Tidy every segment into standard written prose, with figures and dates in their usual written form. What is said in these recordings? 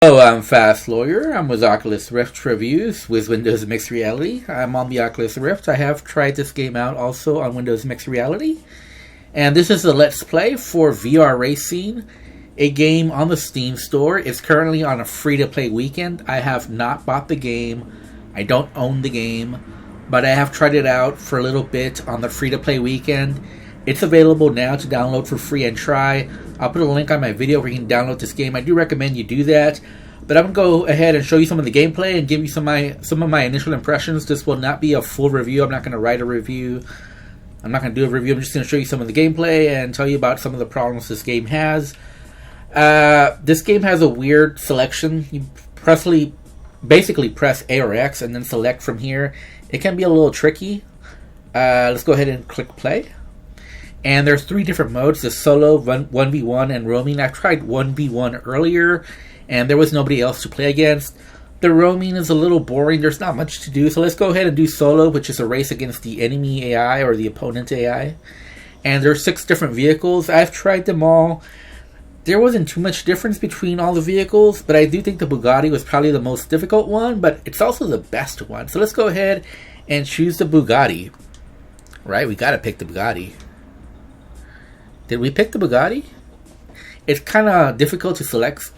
Hello, I'm Fast Lawyer. I'm with Oculus Rift Reviews with Windows Mixed Reality. I'm on the Oculus Rift. I have tried this game out also on Windows Mixed Reality. And this is a Let's Play for VR Racing, a game on the Steam store. It's currently on a free-to-play weekend. I have not bought the game. I don't own the game. But I have tried it out for a little bit on the free-to-play weekend. It's available now to download for free and try. I'll put a link on my video where you can download this game. I do recommend you do that. But I'm going to go ahead and show you some of the gameplay and give you some of my initial impressions. This will not be a full review. I'm not going to write a review. I'm not going to do a review. I'm just going to show you some of the gameplay and tell you about some of the problems this game has. This game has a weird selection. You basically press A or X and then select from here. It can be a little tricky. Let's go ahead and click play. And there's three different modes: the solo, 1v1, and roaming. I tried 1v1 earlier, and there was nobody else to play against. The roaming is a little boring. There's not much to do, so let's go ahead and do solo, which is a race against the enemy AI or the opponent AI. And there's 6 different vehicles. I've tried them all. There wasn't too much difference between all the vehicles, but I do think the Bugatti was probably the most difficult one, but it's also the best one. So let's go ahead and choose the Bugatti. Right, we gotta pick the Bugatti. Did we pick the Bugatti? It's kind of difficult to select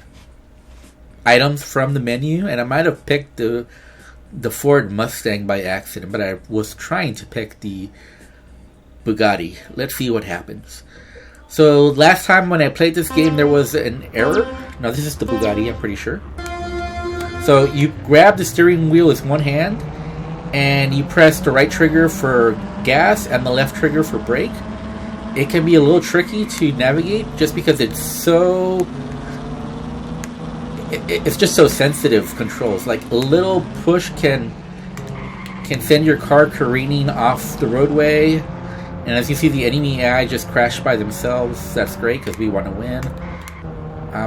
items from the menu, and I might have picked the Ford Mustang by accident, but I was trying to pick the Bugatti. Let's see what happens. So last time when I played this game, there was an error. No, this is the Bugatti, I'm pretty sure. So you grab the steering wheel with one hand, and you press the right trigger for gas and the left trigger for brake. It can be a little tricky to navigate just because it's just so sensitive controls. Like a little push can send your car careening off the roadway. And as you see, the enemy AI just crashed by themselves. That's great because we want to win.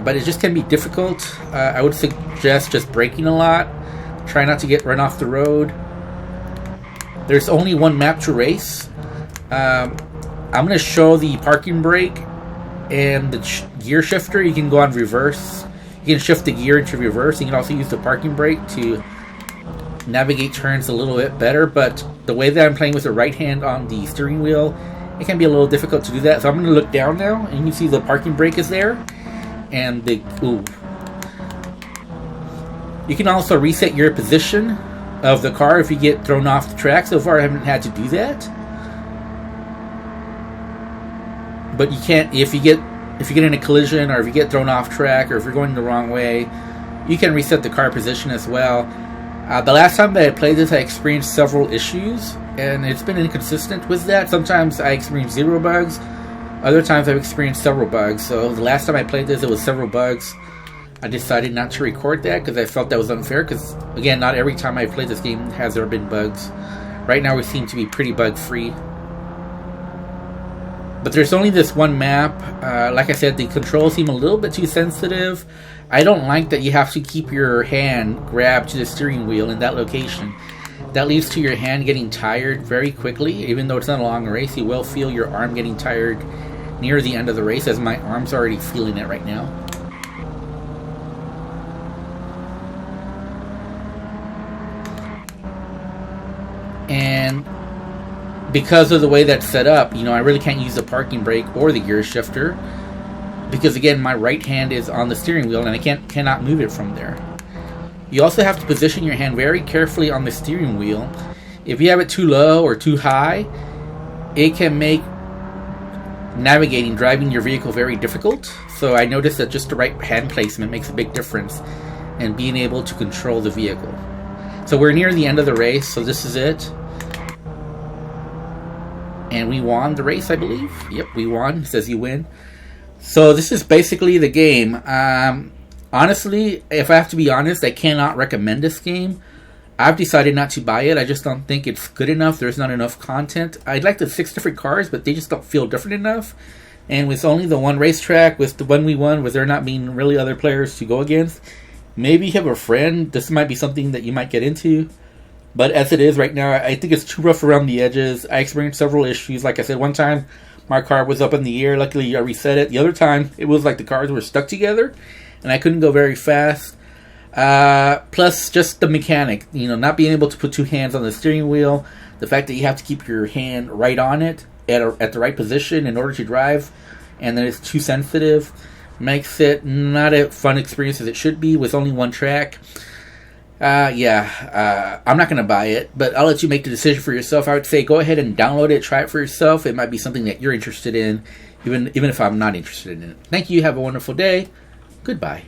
But it just can be difficult. I would suggest just braking a lot. Try not to get run off the road. There's only one map to race. I'm going to show the parking brake and the gear shifter. You can go on reverse. You can shift the gear into reverse. You can also use the parking brake to navigate turns a little bit better. But the way that I'm playing with the right hand on the steering wheel, it can be a little difficult to do that. So I'm going to look down now, and you can see the parking brake is there. And you can also reset your position of the car if you get thrown off the track. So far I haven't had to do that. But you can't if you get in a collision, or if you get thrown off track, or if you're going the wrong way, you can reset the car position as well. The last time that I played this, I experienced several issues, and it's been inconsistent with that. Sometimes I experienced 0 bugs, other times I've experienced several bugs. So the last time I played this, it was several bugs. I decided not to record that because I felt that was unfair. Because again, not every time I played this game has there been bugs. Right now we seem to be pretty bug free. But there's only this one map. Like I said, the controls seem a little bit too sensitive. I don't like that you have to keep your hand grabbed to the steering wheel in that location. That leads to your hand getting tired very quickly. Even though it's not a long race, you will feel your arm getting tired near the end of the race, as my arm's already feeling it right now. And because of the way that's set up, I really can't use the parking brake or the gear shifter, because again, my right hand is on the steering wheel and I cannot move it from there. You also have to position your hand very carefully on the steering wheel. If you have it too low or too high, it can make driving your vehicle very difficult. So I noticed that just the right hand placement makes a big difference in being able to control the vehicle. So we're near the end of the race, so this is it. And we won the race, I believe. Yep, we won. It says you win. So this is basically the game. Honestly, if I have to be honest, I cannot recommend this game. I've decided not to buy it. I just don't think it's good enough. There's not enough content. I'd like the 6 different cars, but they just don't feel different enough. And with only the one racetrack, with the one we won, with there not being really other players to go against, maybe you have a friend. This might be something that you might get into. But as it is right now, I think it's too rough around the edges. I experienced several issues. Like I said, one time my car was up in the air. Luckily, I reset it. The other time, it was like the cars were stuck together, and I couldn't go very fast. Plus, just the mechanic, not being able to put two hands on the steering wheel, the fact that you have to keep your hand right on it at the right position in order to drive, and then it's too sensitive, makes it not a fun experience as it should be with only one track. I'm not going to buy it, but I'll let you make the decision for yourself. I would say go ahead and download it, try it for yourself. It might be something that you're interested in, even if I'm not interested in it. Thank you. Have a wonderful day. Goodbye.